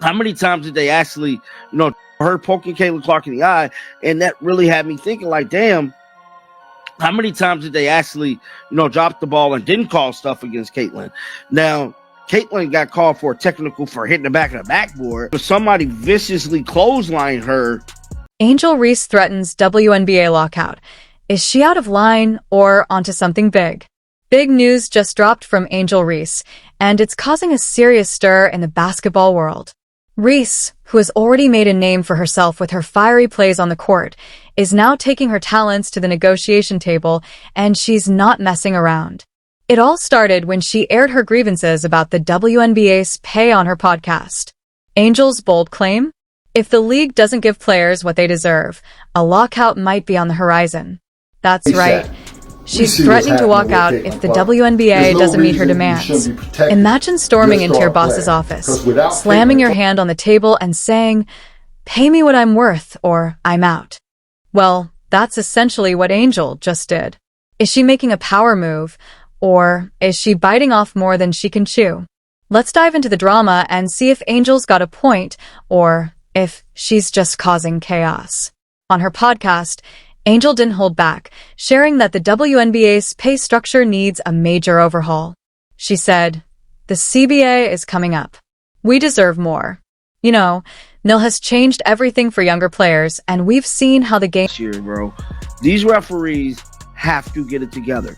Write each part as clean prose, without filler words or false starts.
how many times did they actually, her poking Caitlin Clark in the eye? And that really had me thinking, like, damn, how many times did they actually, drop the ball and didn't call stuff against Caitlin? Now, Caitlin got called for a technical for hitting the back of the backboard, but somebody viciously clotheslined her. Angel Reese threatens WNBA lockout. Is she out of line or onto something big? Big news just dropped from Angel Reese, and it's causing a serious stir in the basketball world. Reese, who has already made a name for herself with her fiery plays on the court, is now taking her talents to the negotiation table, and she's not messing around. It all started when she aired her grievances about the WNBA's pay on her podcast. Angel's bold claim? If the league doesn't give players what they deserve, a lockout might be on the horizon. That's right. She's threatening to walk out if the WNBA doesn't meet her demands. Imagine storming into your boss's office, slamming your hand on the table and saying, "Pay me what I'm worth or I'm out." Well, that's essentially what Angel just did. Is she making a power move, or is she biting off more than she can chew? Let's dive into the drama and see if Angel's got a point or if she's just causing chaos. On her podcast, Angel didn't hold back, sharing that the WNBA's pay structure needs a major overhaul. She said, "The CBA is coming up. We deserve more. NIL has changed everything for younger players, and we've seen how the game..." Here, bro. These referees have to get it together.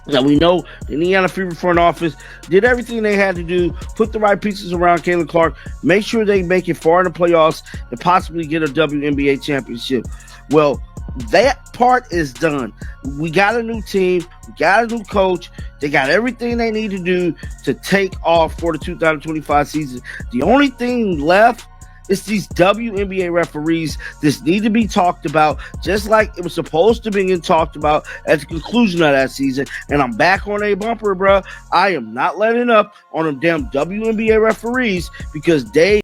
Now, we know the Indiana Fever front office did everything they had to do, put the right pieces around Caitlin Clark, make sure they make it far in the playoffs, and possibly get a WNBA championship. Well, that part is done. We got a new team. We got a new coach. They got everything they need to do to take off for the 2025 season. The only thing left is these WNBA referees. This need to be talked about, just like it was supposed to be talked about at the conclusion of that season. And I'm back on a bumper, bro. I am not letting up on them damn WNBA referees because they...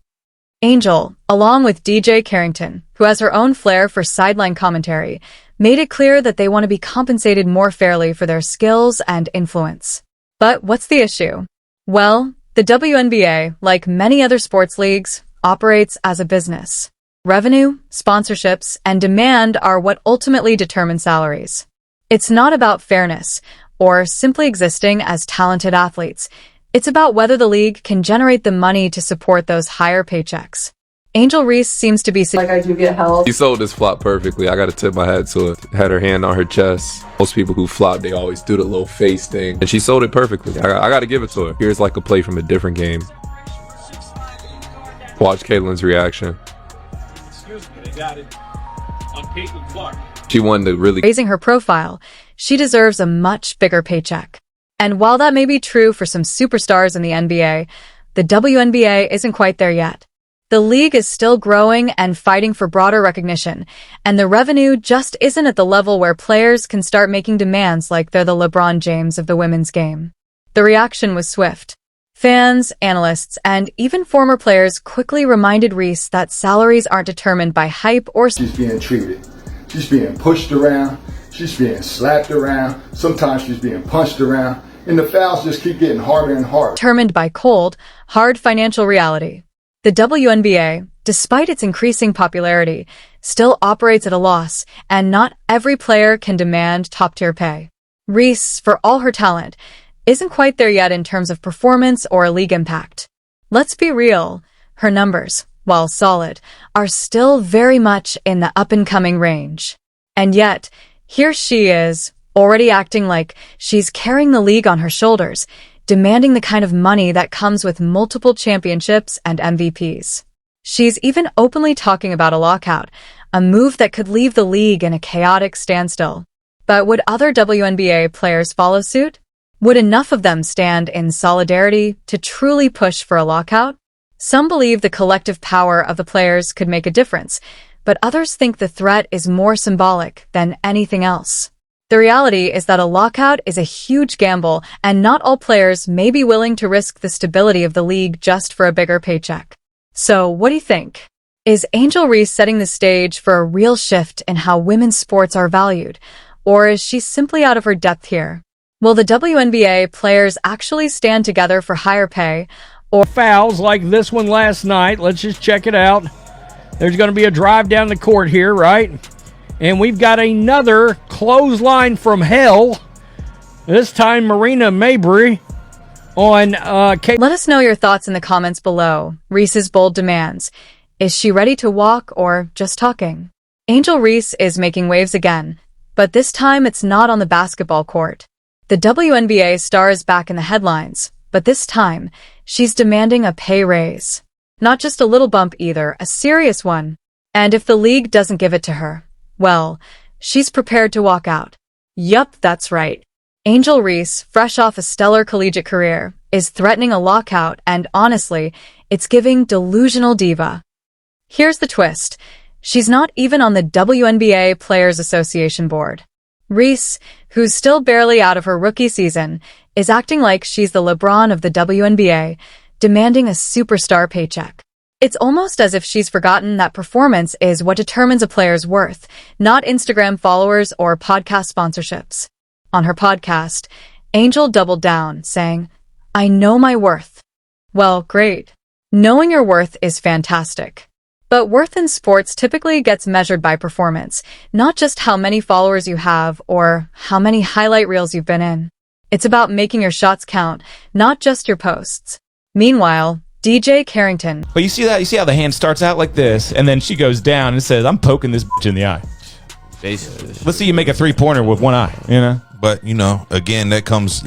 Angel, along with DJ Carrington, who has her own flair for sideline commentary, made it clear that they want to be compensated more fairly for their skills and influence. But what's the issue? Well, the WNBA, like many other sports leagues, operates as a business. Revenue, sponsorships, and demand are what ultimately determine salaries. It's not about fairness or simply existing as talented athletes. It's about whether the league can generate the money to support those higher paychecks. Angel Reese seems to be... Like, I do get help. She sold this flop perfectly. I gotta tip my hat to it. Had her hand on her chest. Most people who flop, they always do the little face thing. And she sold it perfectly. I gotta give it to her. Here's like a play from a different game. Watch Caitlin's reaction. Excuse me, they got it on Caitlin Clark. She wanted to really... Raising her profile, she deserves a much bigger paycheck. And while that may be true for some superstars in the NBA, the WNBA isn't quite there yet. The league is still growing and fighting for broader recognition, and the revenue just isn't at the level where players can start making demands like they're the LeBron James of the women's game. The reaction was swift. Fans, analysts, and even former players quickly reminded Reese that salaries aren't determined by hype or... She's being treated. She's being pushed around. She's being slapped around. Sometimes she's being punched around. And the fouls just keep getting harder and harder. Determined by cold, hard financial reality. The WNBA, despite its increasing popularity, still operates at a loss, and not every player can demand top-tier pay. Reese, for all her talent, isn't quite there yet in terms of performance or league impact. Let's be real, her numbers, while solid, are still very much in the up-and-coming range. And yet, here she is, already acting like she's carrying the league on her shoulders, demanding the kind of money that comes with multiple championships and MVPs. She's even openly talking about a lockout, a move that could leave the league in a chaotic standstill. But would other WNBA players follow suit? Would enough of them stand in solidarity to truly push for a lockout? Some believe the collective power of the players could make a difference, but others think the threat is more symbolic than anything else. The reality is that a lockout is a huge gamble, and not all players may be willing to risk the stability of the league just for a bigger paycheck. So, what do you think? Is Angel Reese setting the stage for a real shift in how women's sports are valued, or is she simply out of her depth here? Will the WNBA players actually stand together for higher pay, or fouls like this one last night. Let's just check it out. There's going to be a drive down the court here, right? And we've got another clothesline from hell. This time, Marina Mabrey on Let us know your thoughts in the comments below. Reese's bold demands. Is she ready to walk or just talking? Angel Reese is making waves again, but this time it's not on the basketball court. The WNBA star is back in the headlines, but this time she's demanding a pay raise. Not just a little bump either, a serious one. And if the league doesn't give it to her, well, she's prepared to walk out. Yup, that's right. Angel Reese, fresh off a stellar collegiate career, is threatening a lockout, and honestly, it's giving delusional diva. Here's the twist. She's not even on the WNBA Players Association board. Reese, who's still barely out of her rookie season, is acting like she's the LeBron of the WNBA, demanding a superstar paycheck. It's almost as if she's forgotten that performance is what determines a player's worth, not Instagram followers or podcast sponsorships. On her podcast, Angel doubled down, saying, "I know my worth." Well, great. Knowing your worth is fantastic. But worth in sports typically gets measured by performance, not just how many followers you have or how many highlight reels you've been in. It's about making your shots count, not just your posts. Meanwhile, DJ Carrington. But you see that? You see how the hand starts out like this, and then she goes down and says, "I'm poking this bitch in the eye." Basically. Let's see you make a 3-pointer with one eye, you know? But again, that goes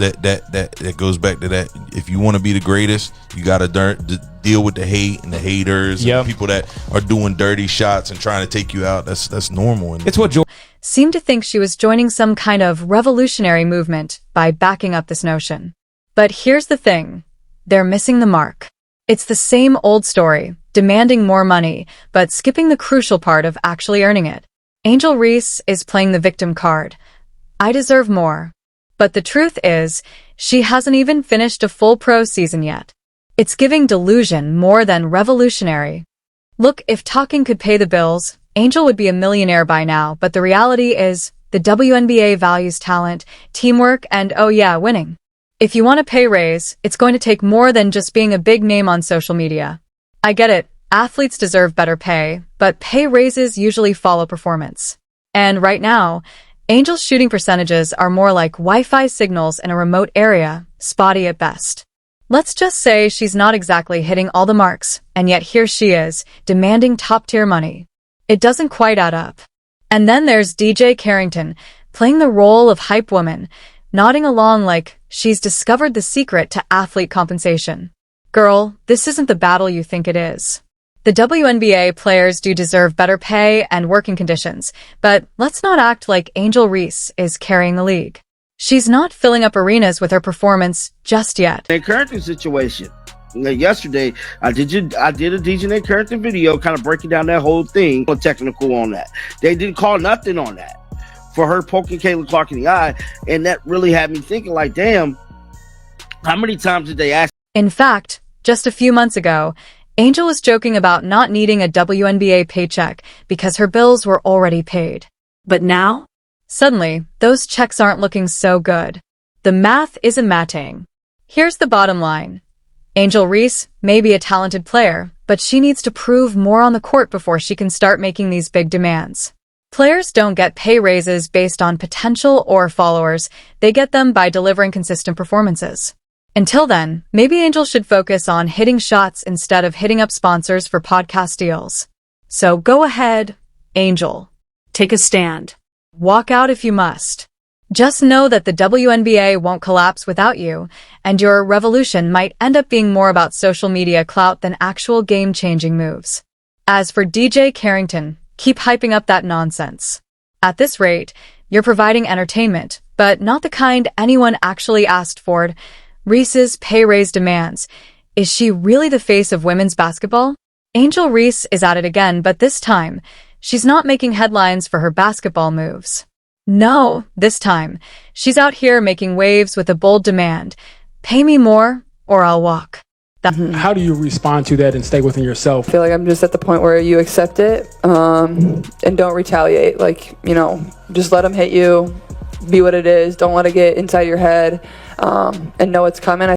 back to that. If you want to be the greatest, you got to deal with the hate and the haters, and the people that are doing dirty shots and trying to take you out. That's normal. And it's what seemed to think she was joining some kind of revolutionary movement by backing up this notion. But here's the thing. They're missing the mark. It's the same old story, demanding more money, but skipping the crucial part of actually earning it. Angel Reese is playing the victim card. I deserve more. But the truth is, she hasn't even finished a full pro season yet. It's giving delusion more than revolutionary. Look, if talking could pay the bills, Angel would be a millionaire by now, but the reality is, the WNBA values talent, teamwork, and oh yeah, winning. If you want a pay raise, it's going to take more than just being a big name on social media. I get it, athletes deserve better pay, but pay raises usually follow performance. And right now, Angel's shooting percentages are more like Wi-Fi signals in a remote area, spotty at best. Let's just say she's not exactly hitting all the marks, and yet here she is, demanding top-tier money. It doesn't quite add up. And then there's DJ Carrington, playing the role of hype woman, nodding along like she's discovered the secret to athlete compensation. Girl, this isn't the battle you think it is. The WNBA players do deserve better pay and working conditions, but let's not act like Angel Reese is carrying the league. She's not filling up arenas with her performance just yet. The Carrington situation. Yesterday, I did a DJ Carrington video kind of breaking down that whole thing, technical on that. They didn't call nothing on that for her poking Caitlin Clark in the eye, and that really had me thinking like, damn, how many times did they ask? In fact, just a few months ago, Angel was joking about not needing a WNBA paycheck because her bills were already paid. But now, suddenly, those checks aren't looking so good. The math isn't matching. Here's the bottom line. Angel Reese may be a talented player, but she needs to prove more on the court before she can start making these big demands. Players don't get pay raises based on potential or followers. They get them by delivering consistent performances. Until then, maybe Angel should focus on hitting shots instead of hitting up sponsors for podcast deals. So go ahead, Angel. Take a stand. Walk out if you must. Just know that the WNBA won't collapse without you, and your revolution might end up being more about social media clout than actual game-changing moves. As for DJ Carrington, keep hyping up that nonsense. At this rate, you're providing entertainment, but not the kind anyone actually asked for. Reese's pay raise demands. Is she really the face of women's basketball? Angel Reese is at it again, but this time, she's not making headlines for her basketball moves. No, this time, she's out here making waves with a bold demand. Pay me more, or I'll walk. How do you respond to that and stay within yourself? I feel like I'm just at the point where you accept it and don't retaliate. Like, just let them hit you, be what it is. Don't let it get inside your head and know it's coming.